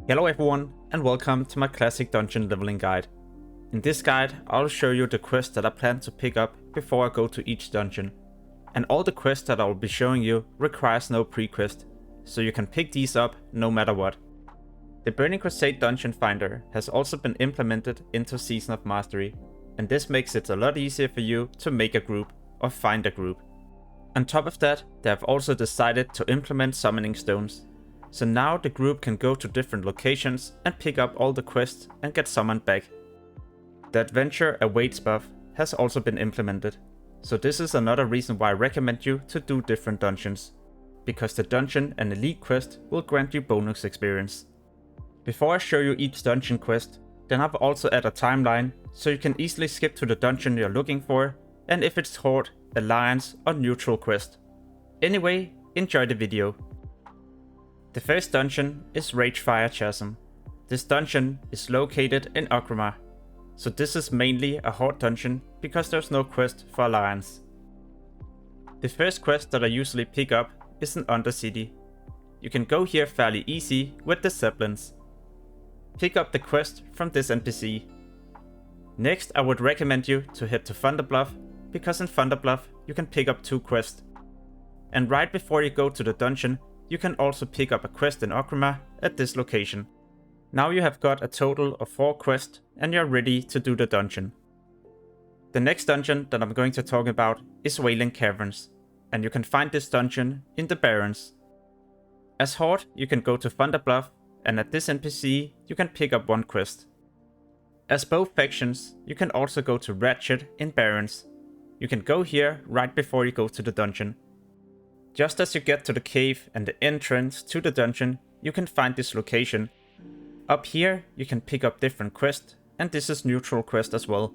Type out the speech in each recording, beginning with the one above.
Hello everyone, and welcome to my classic dungeon leveling guide. In this guide, I'll show you the quests that I plan to pick up before I go to each dungeon. And all the quests that I will be showing you requires no pre-quest, so you can pick these up no matter what. The Burning Crusade Dungeon Finder has also been implemented into Season of Mastery, and this makes it a lot easier for you to make a group or find a group. On top of that, they have also decided to implement summoning stones. So now the group can go to different locations and pick up all the quests and get summoned back. The Adventure Awaits buff has also been implemented. So this is another reason why I recommend you to do different dungeons, because the dungeon and elite quest will grant you bonus experience. Before I show you each dungeon quest, then I've also added a timeline so you can easily skip to the dungeon you're looking for, and if it's Horde, Alliance or neutral quest. Anyway, enjoy the video. The first dungeon is Ragefire Chasm. This dungeon is located in Orgrimmar, so this is mainly a Horde dungeon because there's no quest for Alliance. The first quest that I usually pick up is an Undercity. You can go here fairly easy with the Zeppelins. Pick up the quest from this NPC. Next, I would recommend you to head to Thunderbluff, because in Thunderbluff you can pick up 2 quests. And right before you go to the dungeon, you can also pick up a quest in Orgrimmar at this location. Now you have got a total of 4 quests and you're ready to do the dungeon. The next dungeon that I'm going to talk about is Wailing Caverns, and you can find this dungeon in the Barrens. As Horde, you can go to Thunderbluff, and at this NPC you can pick up 1 quest. As both factions, you can also go to Ratchet in Barrens. You can go here right before you go to the dungeon. Just as you get to the cave and the entrance to the dungeon, you can find this location. Up here, you can pick up different quests, and this is neutral quest as well.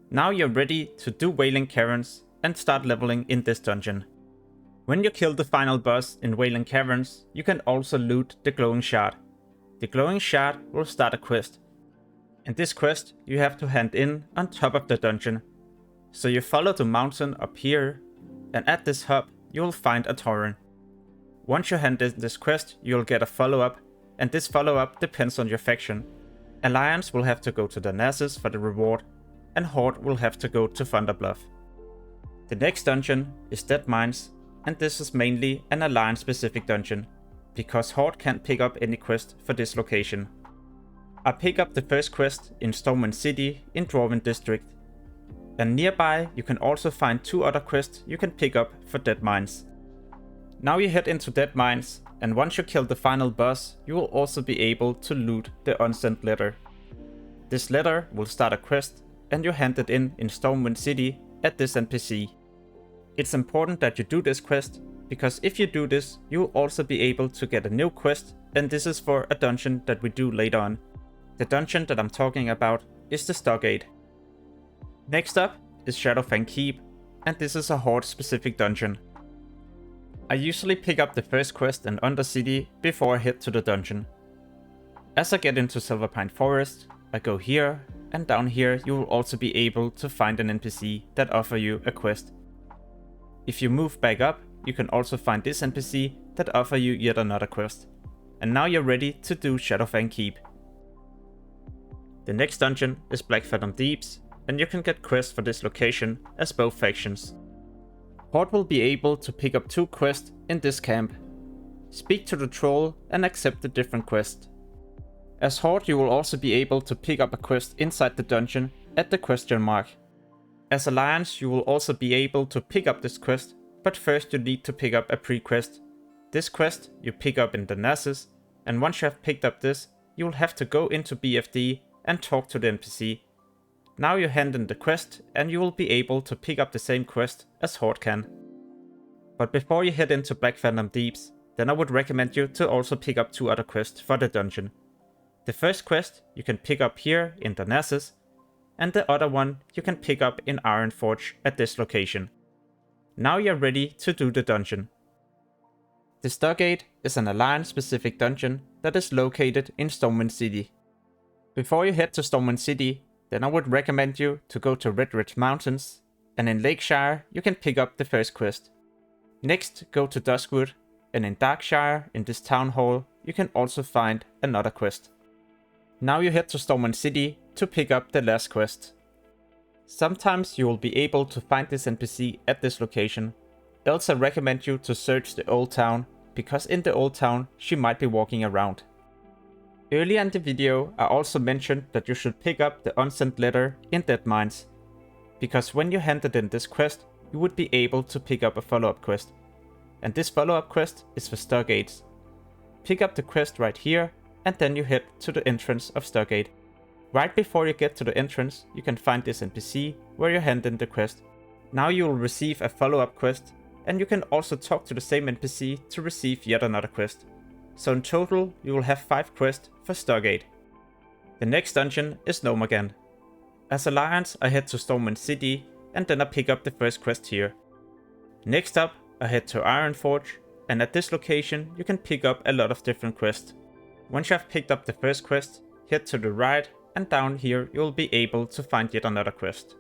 Now you're ready to do Wailing Caverns and start leveling in this dungeon. When you kill the final boss in Wailing Caverns, you can also loot the glowing shard. The glowing shard will start a quest. And this quest you have to hand in on top of the dungeon. So you follow the mountain up here, and at this hub, you will find a Tauren. Once you hand in this quest, you'll get a follow-up, and this follow-up depends on your faction. Alliance will have to go to the Nasus for the reward, and Horde will have to go to Thunderbluff. The next dungeon is Deadmines, and this is mainly an Alliance-specific dungeon, because Horde can't pick up any quest for this location. I pick up the first quest in Stormwind City in Dwarven District. And nearby, you can also find 2 other quests you can pick up for Deadmines. Now you head into Deadmines, and once you kill the final boss, you will also be able to loot the unsent letter. This letter will start a quest, and you hand it in Stormwind City at this NPC. It's important that you do this quest, because if you do this, you will also be able to get a new quest, and this is for a dungeon that we do later on. The dungeon that I'm talking about is the Stockade. Next up is Shadowfang Keep, and this is a Horde-specific dungeon. I usually pick up the first quest in Undercity before I head to the dungeon. As I get into Silverpine Forest, I go here, and down here you will also be able to find an NPC that offer you a quest. If you move back up, you can also find this NPC that offer you yet another quest. And now you're ready to do Shadowfang Keep. The next dungeon is Blackfanthom Deeps, and you can get quests for this location as both factions. Horde will be able to pick up 2 quests in this camp. Speak to the troll and accept the different quest. As Horde, you will also be able to pick up a quest inside the dungeon at the question mark. As Alliance, you will also be able to pick up this quest, but first you need to pick up a pre-quest. This quest you pick up in the Nasus, and once you have picked up this, you will have to go into BFD and talk to the NPC. Now you hand in the quest, and you will be able to pick up the same quest as Horde can. But before you head into Blackfanthom Deeps, then I would recommend you to also pick up 2 other quests for the dungeon. The first quest you can pick up here in the Nasus, and the other one you can pick up in Ironforge at this location. Now you're ready to do the dungeon. The Stockade is an Alliance-specific dungeon that is located in Stormwind City. Before you head to Stormwind City, then I would recommend you to go to Red Ridge Mountains, and in Lakeshire you can pick up the first quest. Next, go to Duskwood, and in Darkshire, in this town hall, you can also find another quest. Now you head to Stormwind City to pick up the last quest. Sometimes you will be able to find this NPC at this location, else I recommend you to search the old town, because in the old town she might be walking around. Earlier in the video I also mentioned that you should pick up the unsent letter in Deadmines, because when you handed in this quest you would be able to pick up a follow-up quest. And this follow-up quest is for Stockades. Pick up the quest right here and then you head to the entrance of Stockade. Right before you get to the entrance you can find this NPC where you hand in the quest. Now you will receive a follow-up quest, and you can also talk to the same NPC to receive yet another quest. So in total you will have 5 quests for Stockade. The next dungeon is Gnomergan. As Alliance I head to Stormwind City and then I pick up the first quest here. Next up I head to Ironforge, and at this location you can pick up a lot of different quests. Once you have picked up the first quest, head to the right, and down here you will be able to find yet another quest.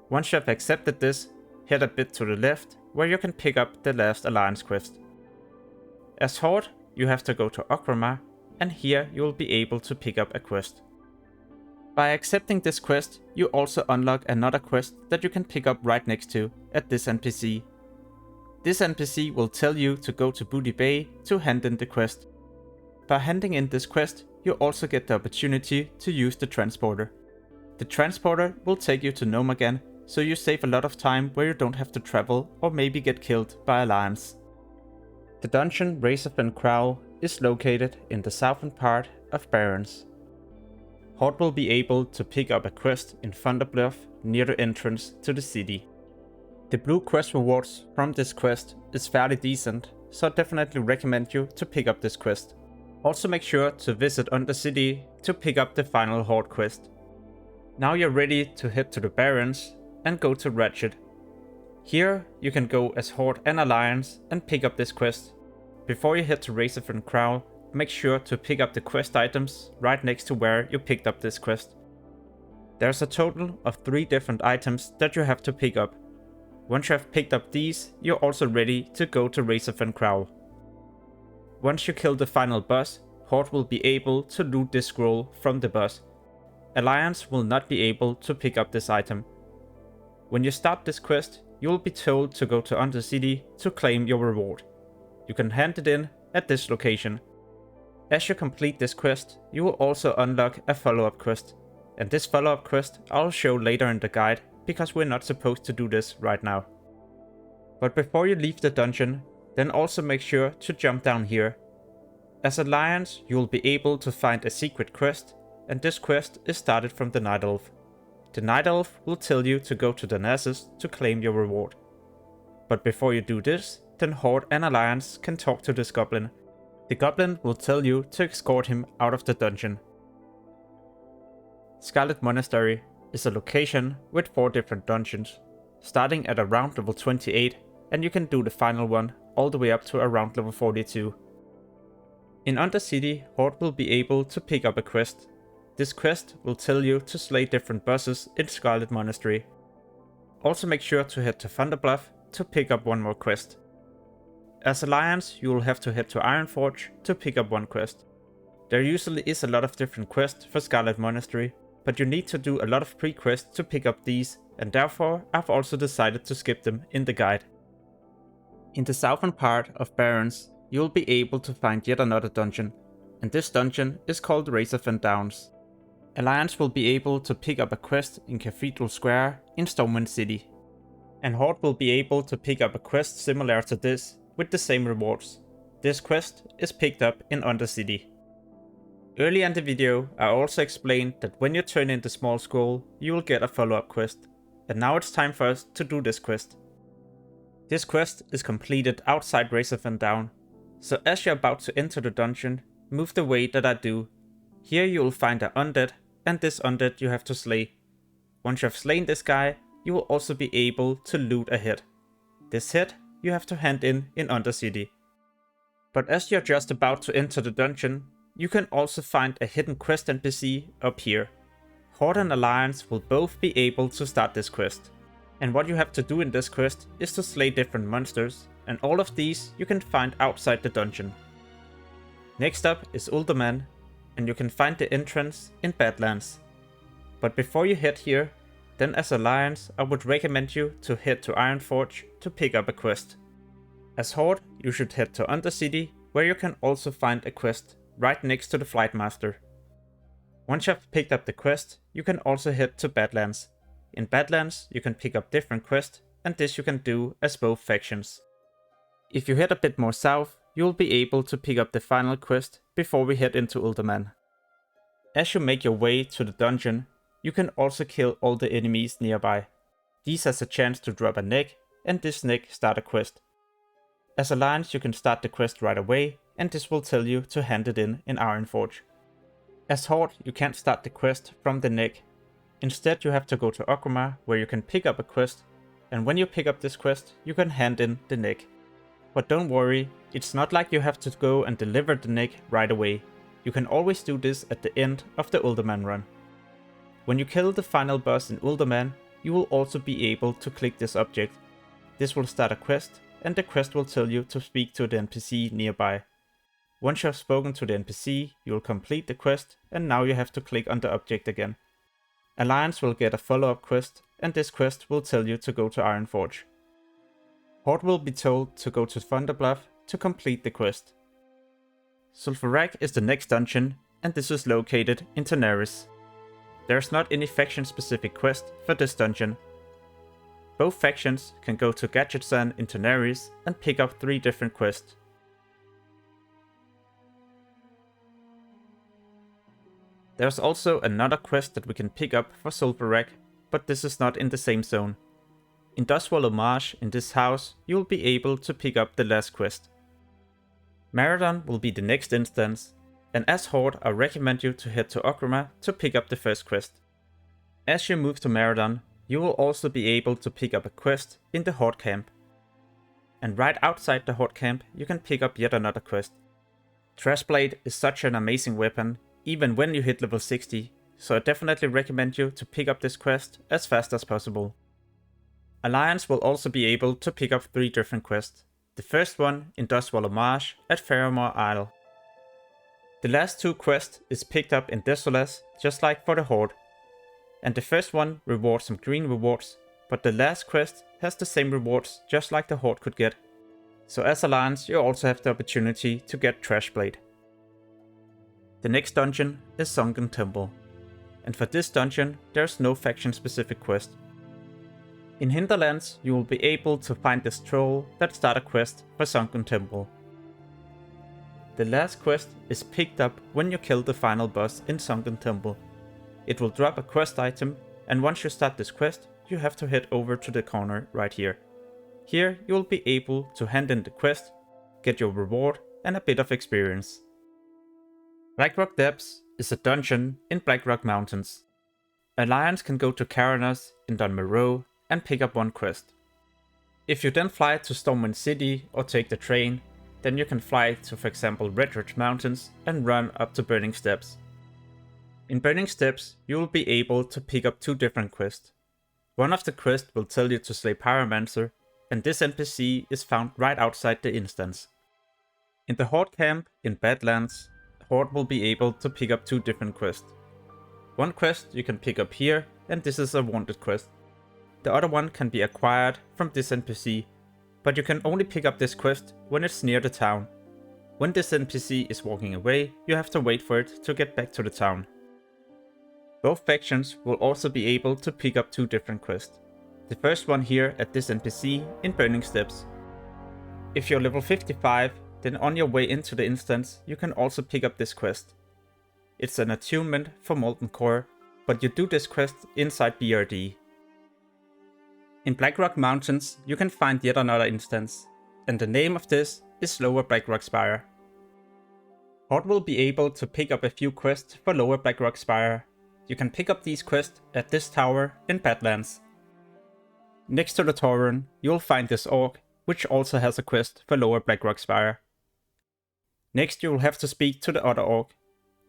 Once you have accepted this, head a bit to the left where you can pick up the last Alliance quest. As Horde you have to go to Orgrimmar, and here you will be able to pick up a quest. By accepting this quest you also unlock another quest that you can pick up right next to at this NPC. This NPC will tell you to go to Booty Bay to hand in the quest. By handing in this quest you also get the opportunity to use the transporter. The transporter will take you to Gnomergan, so you save a lot of time where you don't have to travel or maybe get killed by Alliance. The dungeon Razorfen Kraul is located in the southern part of Barrens. Horde will be able to pick up a quest in Thunderbluff near the entrance to the city. The blue quest rewards from this quest is fairly decent, so I definitely recommend you to pick up this quest. Also make sure to visit Undercity to pick up the final Horde quest. Now you're ready to head to the Barrens and go to Ratchet. Here you can go as Horde and Alliance and pick up this quest. Before you head to Razorfen Kraul, make sure to pick up the quest items right next to where you picked up this quest. There's a total of 3 different items that you have to pick up. Once you have picked up these, you're also ready to go to Razorfen Kraul. Once you kill the final boss, Horde will be able to loot this scroll from the boss. Alliance will not be able to pick up this item. When you start this quest, you will be told to go to Undercity to claim your reward. You can hand it in at this location. As you complete this quest, you will also unlock a follow-up quest. And this follow-up quest I'll show later in the guide, because we're not supposed to do this right now. But before you leave the dungeon, then also make sure to jump down here. As Alliance, you will be able to find a secret quest, and this quest is started from the Night Elf. The Night Elf will tell you to go to the Nasus to claim your reward. But before you do this, then Horde and Alliance can talk to this goblin. The goblin will tell you to escort him out of the dungeon. Scarlet Monastery is a location with 4 different dungeons, starting at around level 28, and you can do the final one all the way up to around level 42. In Undercity, Horde will be able to pick up a quest. This quest will tell you to slay different bosses in Scarlet Monastery. Also make sure to head to Thunderbluff to pick up one more quest. As Alliance, you will have to head to Ironforge to pick up one quest. There usually is a lot of different quests for Scarlet Monastery, but you need to do a lot of pre-quests to pick up these, and therefore I've also decided to skip them in the guide. In the southern part of Barrens, you will be able to find yet another dungeon, and this dungeon is called Razorfen Downs. Alliance will be able to pick up a quest in Cathedral Square in Stormwind City. And Horde will be able to pick up a quest similar to this, with the same rewards. This quest is picked up in Undercity. Earlier in the video, I also explained that when you turn in the small scroll, you will get a follow-up quest. And now it's time for us to do this quest. This quest is completed outside Razorfen Down, so as you're about to enter the dungeon, move the way that I do. Here you will find an undead, and this undead you have to slay. Once you have slain this guy, you will also be able to loot a head. This head you have to hand in Undercity. But as you're just about to enter the dungeon, you can also find a hidden quest NPC up here. Horde and Alliance will both be able to start this quest. And what you have to do in this quest is to slay different monsters, and all of these you can find outside the dungeon. Next up is Uldaman, and you can find the entrance in Badlands. But before you head here, then as Alliance I would recommend you to head to Ironforge to pick up a quest. As Horde, you should head to Undercity, where you can also find a quest right next to the Flightmaster. Once you have picked up the quest, you can also head to Badlands. In Badlands, you can pick up different quests, and this you can do as both factions. If you head a bit more south, you will be able to pick up the final quest before we head into Uldaman. As you make your way to the dungeon, you can also kill all the enemies nearby. These has a chance to drop a neck, and this neck start a quest. As Alliance you can start the quest right away, and this will tell you to hand it in Ironforge. As Horde you can't start the quest from the neck. Instead you have to go to Orgrimmar, where you can pick up a quest, and when you pick up this quest you can hand in the neck. But don't worry, it's not like you have to go and deliver the neck right away. You can always do this at the end of the Uldaman run. When you kill the final boss in Uldaman, you will also be able to click this object. This will start a quest, and the quest will tell you to speak to the NPC nearby. Once you have spoken to the NPC, you will complete the quest, and now you have to click on the object again. Alliance will get a follow-up quest, and this quest will tell you to go to Ironforge. Horde will be told to go to Thunderbluff to complete the quest. Farrak is the next dungeon, and this is located in Tanaris. There's not any faction specific quest for this dungeon. Both factions can go to Gadgetsan in Tanaris and pick up 3 different quests. There's also another quest that we can pick up for Farrak, but this is not in the same zone. In Duskwallow Marsh, in this house, you will be able to pick up the last quest. Maraudon will be the next instance, and as Horde I recommend you to head to Orgrimmar to pick up the first quest. As you move to Maraudon, you will also be able to pick up a quest in the Horde camp. And right outside the Horde camp you can pick up yet another quest. Trashblade is such an amazing weapon, even when you hit level 60, so I definitely recommend you to pick up this quest as fast as possible. Alliance will also be able to pick up 3 different quests. The first one in Duskwallow Marsh at Faramore Isle. The last 2 quests is picked up in Desolas, just like for the Horde. And the first one rewards some green rewards, but the last quest has the same rewards just like the Horde could get. So as Alliance you also have the opportunity to get Trashblade. The next dungeon is Sunken Temple. And for this dungeon there's no faction specific quest. In Hinterlands, you will be able to find this troll that start a quest for Sunken Temple. The last quest is picked up when you kill the final boss in Sunken Temple. It will drop a quest item, and once you start this quest, you have to head over to the corner right here. Here you will be able to hand in the quest, get your reward and a bit of experience. Blackrock Depths is a dungeon in Blackrock Mountains. Alliance can go to Caverns in Dunmerrow and pick up 1 quest. If you then fly to Stormwind City or take the train, then you can fly to, for example, Redridge Mountains and run up to Burning Steps. In Burning Steps, you will be able to pick up 2 different quests. One of the quests will tell you to slay Pyromancer, and this NPC is found right outside the instance. In the Horde camp in Badlands, Horde will be able to pick up 2 different quests. One quest you can pick up here, and this is a wanted quest. The other one can be acquired from this NPC, but you can only pick up this quest when it's near the town. When this NPC is walking away, you have to wait for it to get back to the town. Both factions will also be able to pick up 2 different quests. The first one here at this NPC in Burning Steps. If you're level 55, then on your way into the instance you can also pick up this quest. It's an attunement for Molten Core, but you do this quest inside BRD. In Blackrock Mountains you can find yet another instance, and the name of this is Lower Blackrock Spire. Horde will be able to pick up a few quests for Lower Blackrock Spire. You can pick up these quests at this tower in Badlands. Next to the Tauren, you'll find this orc, which also has a quest for Lower Blackrock Spire. Next you will have to speak to the other orc.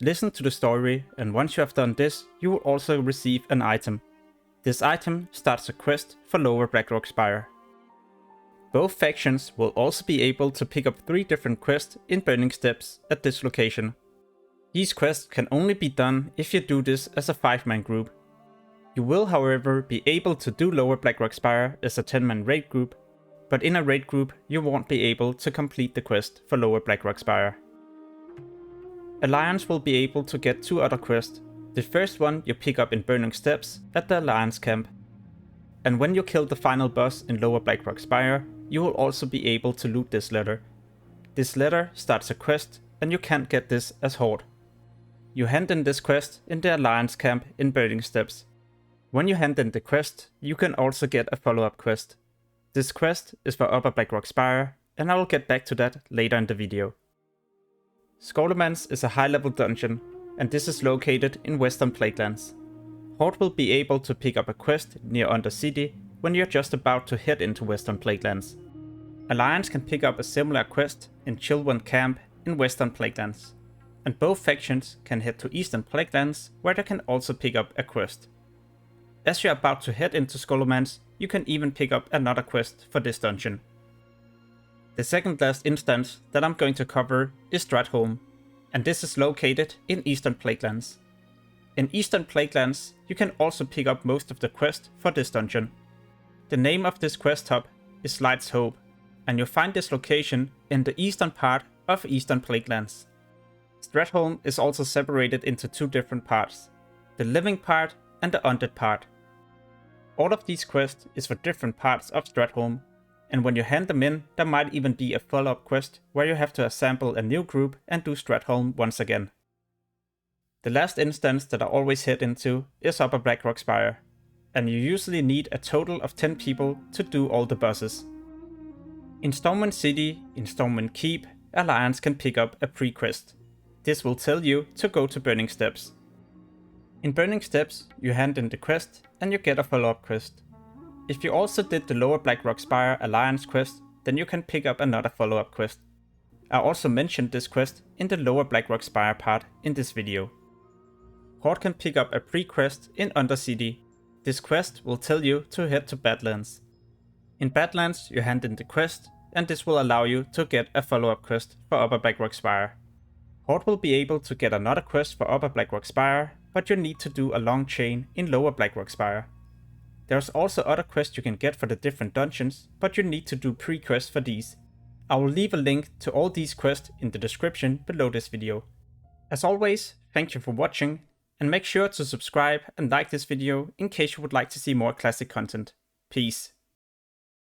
Listen to the story, and once you have done this, you will also receive an item. This item starts a quest for Lower Blackrock Spire. Both factions will also be able to pick up 3 different quests in Burning Steppes at this location. These quests can only be done if you do this as a 5-man group. You will however be able to do Lower Blackrock Spire as a 10-man raid group, but in a raid group you won't be able to complete the quest for Lower Blackrock Spire. Alliance will be able to get 2 other quests. The first one you pick up in Burning Steppes at the Alliance camp. And when you kill the final boss in Lower Blackrock Spire, you will also be able to loot this letter. This letter starts a quest and you can't get this as Horde. You hand in this quest in the Alliance camp in Burning Steppes. When you hand in the quest, you can also get a follow-up quest. This quest is for Upper Blackrock Spire, and I will get back to that later in the video. Scholomance is a high-level dungeon, and this is located in Western Plaguelands. Horde will be able to pick up a quest near Undercity when you're just about to head into Western Plaguelands. Alliance can pick up a similar quest in Chilwyn Camp in Western Plaguelands. And both factions can head to Eastern Plaguelands where they can also pick up a quest. As you're about to head into Scholomance, you can even pick up another quest for this dungeon. The second last instance that I'm going to cover is Stratholme, and this is located in Eastern Plaguelands. In Eastern Plaguelands, you can also pick up most of the quest for this dungeon. The name of this quest hub is Light's Hope, and you'll find this location in the eastern part of Eastern Plaguelands. Stratholme is also separated into 2 different parts, the living part and the undead part. All of these quests is for different parts of Stratholme, and when you hand them in, there might even be a follow-up quest where you have to assemble a new group and do Stratholme once again. The last instance that I always head into is Upper Blackrock Spire, and you usually need a total of 10 people to do all the bosses. In Stormwind City, in Stormwind Keep, Alliance can pick up a pre-quest. This will tell you to go to Burning Steppes. In Burning Steppes, you hand in the quest and you get a follow-up quest. If you also did the Lower Blackrock Spire Alliance quest, then you can pick up another follow-up quest. I also mentioned this quest in the Lower Blackrock Spire part in this video. Horde can pick up a pre-quest in Undercity. This quest will tell you to head to Badlands. In Badlands, you hand in the quest, and this will allow you to get a follow-up quest for Upper Blackrock Spire. Horde will be able to get another quest for Upper Blackrock Spire, but you need to do a long chain in Lower Blackrock Spire. There's also other quests you can get for the different dungeons, but you need to do pre-quests for these. I will leave a link to all these quests in the description below this video. As always, thank you for watching, and make sure to subscribe and like this video in case you would like to see more classic content. Peace.